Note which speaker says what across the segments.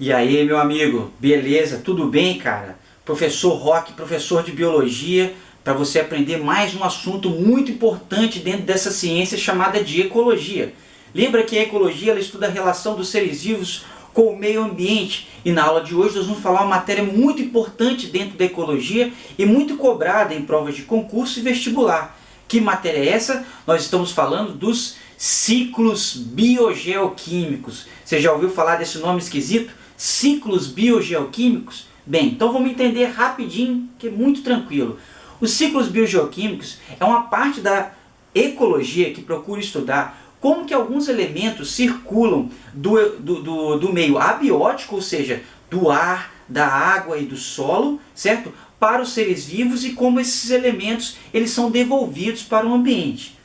Speaker 1: E aí, meu amigo, beleza? Tudo bem, cara? Professor Roque, professor de biologia, para você aprender mais um assunto muito importante dentro dessa ciência chamada de ecologia. Lembra que a ecologia ela estuda a relação dos seres vivos com o meio ambiente, e na aula de hoje nós vamos falar uma matéria muito importante dentro da ecologia e muito cobrada em provas de concurso e vestibular. Que matéria é essa? Nós estamos falando dos ciclos biogeoquímicos. Você já ouviu falar desse nome esquisito? Ciclos biogeoquímicos? Bem, então vamos entender rapidinho, que é muito tranquilo. Os ciclos biogeoquímicos é uma parte da ecologia que procura estudar como que alguns elementos circulam do meio abiótico, ou seja, do ar, da água e do solo, certo? Para os seres vivos e como esses elementos eles são devolvidos para o ambiente.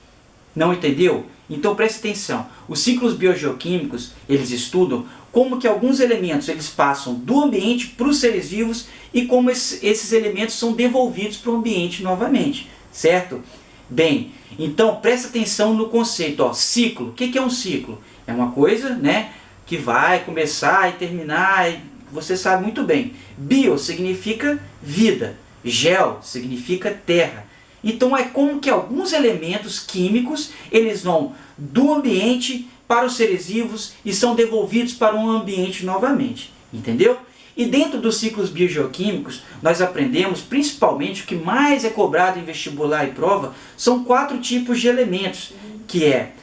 Speaker 1: Não entendeu? Então preste atenção. Os ciclos biogeoquímicos, eles estudam como que alguns elementos eles passam do ambiente para os seres vivos e como esses elementos são devolvidos para o ambiente novamente, certo? Bem, então preste atenção no conceito, ó, ciclo. O que é um ciclo? É uma coisa, né, que vai começar e terminar, e você sabe muito bem. Bio significa vida, geo significa terra. Então é como que alguns elementos químicos eles vão do ambiente para os seres vivos e são devolvidos para o ambiente novamente. Entendeu? E dentro dos ciclos biogeoquímicos, nós aprendemos principalmente o que mais é cobrado em vestibular e prova são 4 tipos de elementos, que é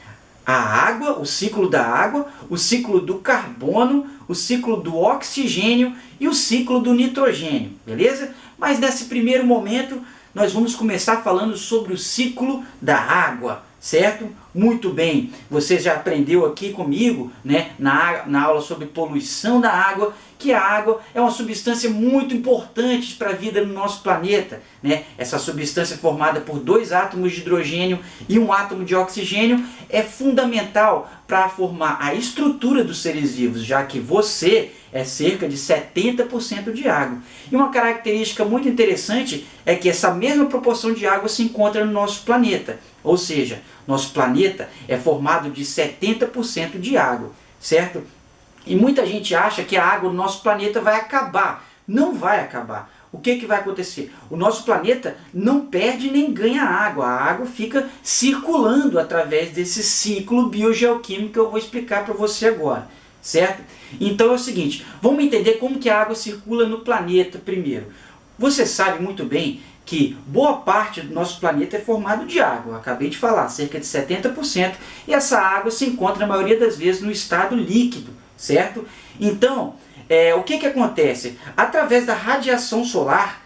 Speaker 1: a água, o ciclo da água, o ciclo do carbono, o ciclo do oxigênio e o ciclo do nitrogênio, beleza? Mas nesse primeiro momento, nós vamos começar falando sobre o ciclo da água, certo? Muito bem, você já aprendeu aqui comigo, né, na aula sobre poluição da água, que a água é uma substância muito importante para a vida no nosso planeta, né? Essa substância formada por 2 átomos de hidrogênio e 1 átomo de oxigênio é fundamental para formar a estrutura dos seres vivos, já que você é cerca de 70% de água. E uma característica muito interessante é que essa mesma proporção de água se encontra no nosso planeta. Ou seja, nosso planeta é formado de 70% de água, certo? E muita gente acha que a água do nosso planeta vai acabar. Não vai acabar. O que vai acontecer? O nosso planeta não perde nem ganha água. A água fica circulando através desse ciclo biogeoquímico que eu vou explicar para você agora, certo? Então é o seguinte, vamos entender como que a água circula no planeta primeiro. Você sabe muito bem que boa parte do nosso planeta é formado de água. Eu acabei de falar, cerca de 70%. E essa água se encontra, na maioria das vezes, no estado líquido, certo? Então, o que acontece? Através da radiação solar,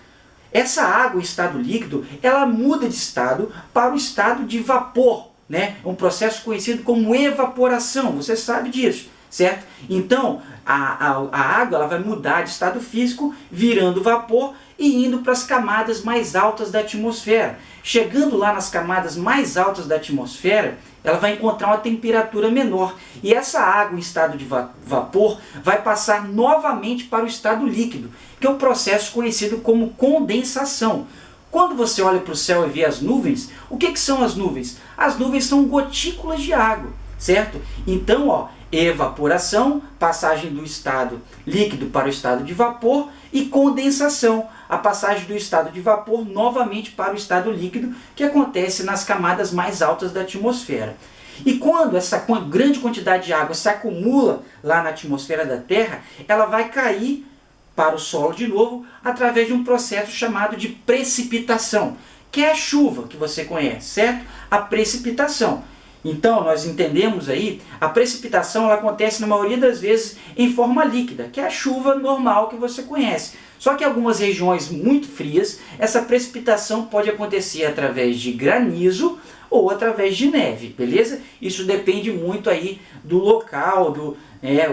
Speaker 1: essa água em estado líquido, ela muda de estado para o estado de vapor, né? Um processo conhecido como evaporação, você sabe disso, certo? Então, a água ela vai mudar de estado físico, virando vapor e indo para as camadas mais altas da atmosfera. Chegando lá nas camadas mais altas da atmosfera, ela vai encontrar uma temperatura menor. E essa água em estado de vapor vai passar novamente para o estado líquido, que é um processo conhecido como condensação. Quando você olha para o céu e vê as nuvens, o que são as nuvens? As nuvens são gotículas de água, certo? Então, ó, evaporação, passagem do estado líquido para o estado de vapor, e condensação, a passagem do estado de vapor novamente para o estado líquido, que acontece nas camadas mais altas da atmosfera. E quando essa grande quantidade de água se acumula lá na atmosfera da Terra, ela vai cair para o solo de novo através de um processo chamado de precipitação, que é a chuva que você conhece, certo? A precipitação. Então, nós entendemos aí, a precipitação ela acontece na maioria das vezes em forma líquida, que é a chuva normal que você conhece. Só que em algumas regiões muito frias, essa precipitação pode acontecer através de granizo ou através de neve, beleza? Isso depende muito aí do local,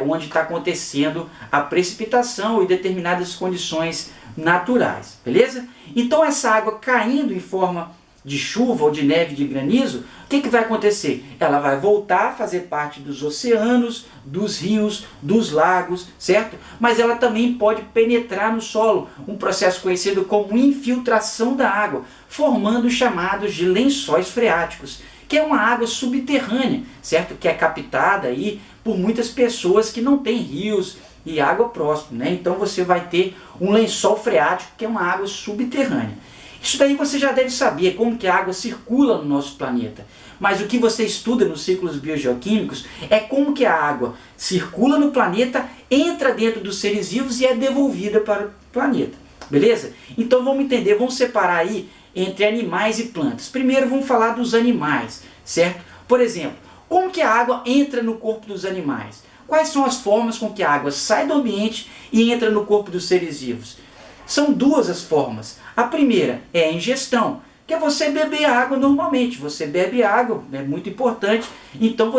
Speaker 1: onde está acontecendo a precipitação e determinadas condições naturais, beleza? Então essa água caindo em forma de chuva ou de neve, de granizo, o que vai acontecer? Ela vai voltar a fazer parte dos oceanos, dos rios, dos lagos, certo? Mas ela também pode penetrar no solo, um processo conhecido como infiltração da água, formando os chamados de lençóis freáticos, que é uma água subterrânea, certo? Que é captada aí por muitas pessoas que não têm rios, e água próximo, né? Então você vai ter um lençol freático, que é uma água subterrânea. Isso daí você já deve saber como que a água circula no nosso planeta. Mas o que você estuda nos ciclos biogeoquímicos é como que a água circula no planeta, entra dentro dos seres vivos e é devolvida para o planeta. Beleza? Então vamos entender, vamos separar aí entre animais e plantas. Primeiro vamos falar dos animais, certo? Por exemplo, como que a água entra no corpo dos animais? Quais são as formas com que a água sai do ambiente e entra no corpo dos seres vivos? São duas as formas. A primeira é a ingestão, que é você beber água normalmente. Você bebe água, é muito importante. Então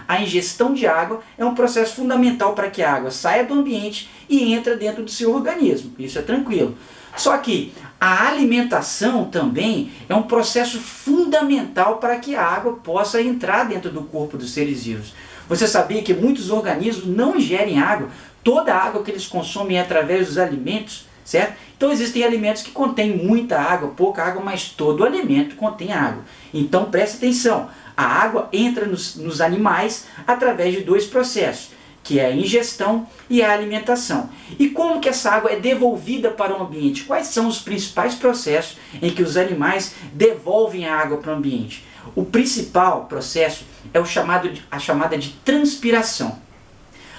Speaker 1: a ingestão de água é um processo fundamental para que a água saia do ambiente e entre dentro do seu organismo. Isso é tranquilo. Só que a alimentação também é um processo fundamental para que a água possa entrar dentro do corpo dos seres vivos. Você sabia que muitos organismos não ingerem água? Toda a água que eles consomem é através dos alimentos, certo? Então existem alimentos que contêm muita água, pouca água, mas todo alimento contém água. Então preste atenção, a água entra nos animais através de dois processos, que é a ingestão e a alimentação. E como que essa água é devolvida para o ambiente? Quais são os principais processos em que os animais devolvem a água para o ambiente? O principal processo é a chamada de transpiração.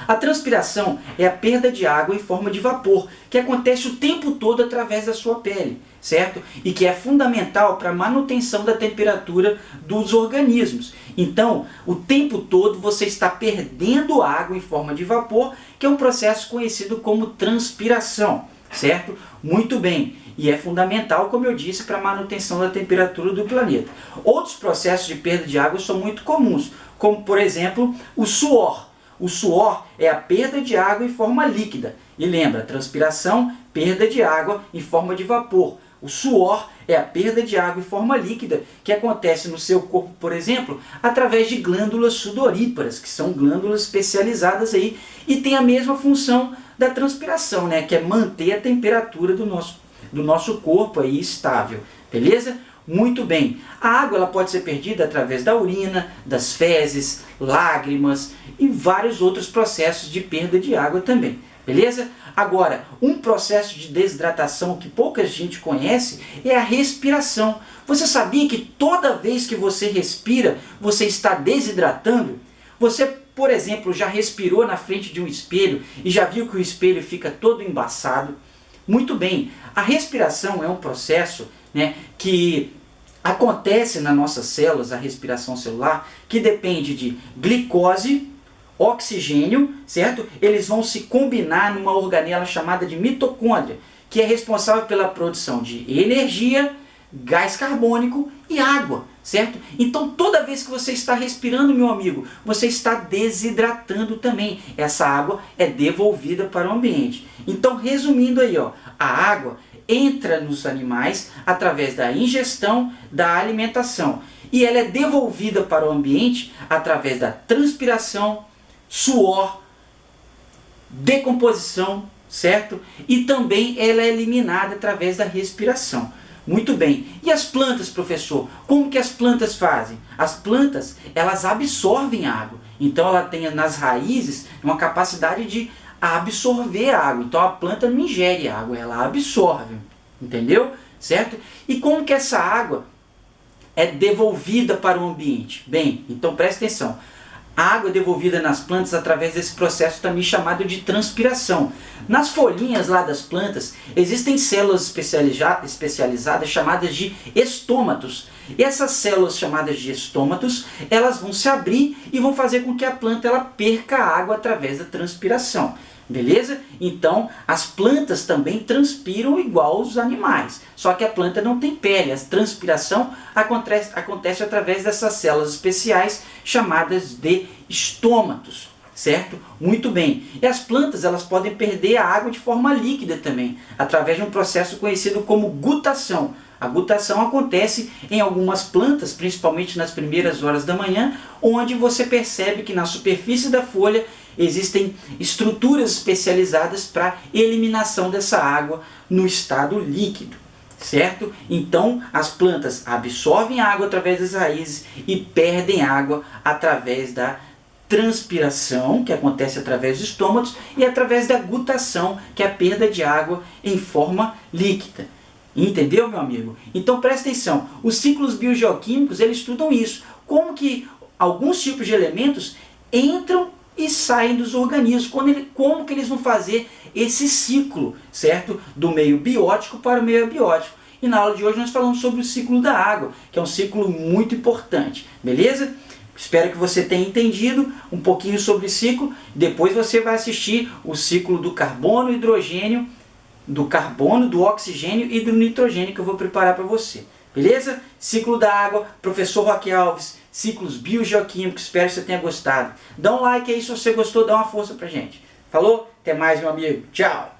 Speaker 1: A transpiração é a perda de água em forma de vapor, que acontece o tempo todo através da sua pele, certo? E que é fundamental para a manutenção da temperatura dos organismos. Então, o tempo todo você está perdendo água em forma de vapor, que é um processo conhecido como transpiração, certo? Muito bem. E é fundamental, como eu disse, para a manutenção da temperatura do planeta. Outros processos de perda de água são muito comuns, como, por exemplo, o suor. O suor é a perda de água em forma líquida. E lembra, transpiração, perda de água em forma de vapor. O suor é a perda de água em forma líquida, que acontece no seu corpo, por exemplo, através de glândulas sudoríparas, que são glândulas especializadas aí, e tem a mesma função da transpiração, né, que é manter a temperatura do nosso corpo aí estável. Beleza? Muito bem. A água ela pode ser perdida através da urina, das fezes, lágrimas e vários outros processos de perda de água também. Beleza? Agora, um processo de desidratação que pouca gente conhece é a respiração. Você sabia que toda vez que você respira, você está desidratando? Você, por exemplo, já respirou na frente de um espelho e já viu que o espelho fica todo embaçado? Muito bem, a respiração é um processo, né, que acontece nas nossas células, a respiração celular, que depende de glicose, oxigênio, certo? Eles vão se combinar numa organela chamada de mitocôndria, que é responsável pela produção de energia, gás carbônico e água, certo? Então toda vez que você está respirando, meu amigo, você está desidratando também. Essa água é devolvida para o ambiente. Então, resumindo aí, ó, a água entra nos animais através da ingestão, da alimentação, e ela é devolvida para o ambiente através da transpiração, suor, decomposição, certo? E também ela é eliminada através da respiração. Muito bem. E as plantas, professor? Como que as plantas fazem? As plantas, elas absorvem água. Então ela tem nas raízes uma capacidade de absorver a água. Então a planta não ingere água, ela absorve. Entendeu? Certo? E como que essa água é devolvida para o ambiente? Bem, então preste atenção. A água é devolvida nas plantas através desse processo também chamado de transpiração. Nas folhinhas lá das plantas existem células especializadas chamadas de estômatos. E essas células chamadas de estômatos, elas vão se abrir e vão fazer com que a planta ela perca a água através da transpiração. Beleza? Então, as plantas também transpiram igual os animais. Só que a planta não tem pele. A transpiração acontece através dessas células especiais chamadas de estômatos. Certo? Muito bem. E as plantas elas podem perder a água de forma líquida também, através de um processo conhecido como gutação. A gutação acontece em algumas plantas, principalmente nas primeiras horas da manhã, onde você percebe que na superfície da folha existem estruturas especializadas para eliminação dessa água no estado líquido, certo? Então as plantas absorvem a água através das raízes e perdem água através da transpiração, que acontece através dos estômatos, e através da gutação, que é a perda de água em forma líquida. Entendeu, meu amigo? Então presta atenção, os ciclos biogeoquímicos, eles estudam isso, como que alguns tipos de elementos entram e saem dos organismos, como que eles vão fazer esse ciclo, certo? Do meio biótico para o meio abiótico. E na aula de hoje nós falamos sobre o ciclo da água, que é um ciclo muito importante, beleza? Espero que você tenha entendido um pouquinho sobre o ciclo. Depois você vai assistir o ciclo do carbono, hidrogênio, do carbono, do oxigênio e do nitrogênio que eu vou preparar para você. Beleza? Ciclo da água, professor Roque Alves, ciclos biogeoquímicos, espero que você tenha gostado. Dá um like aí se você gostou, dá uma força pra gente. Falou? Até mais, meu amigo. Tchau!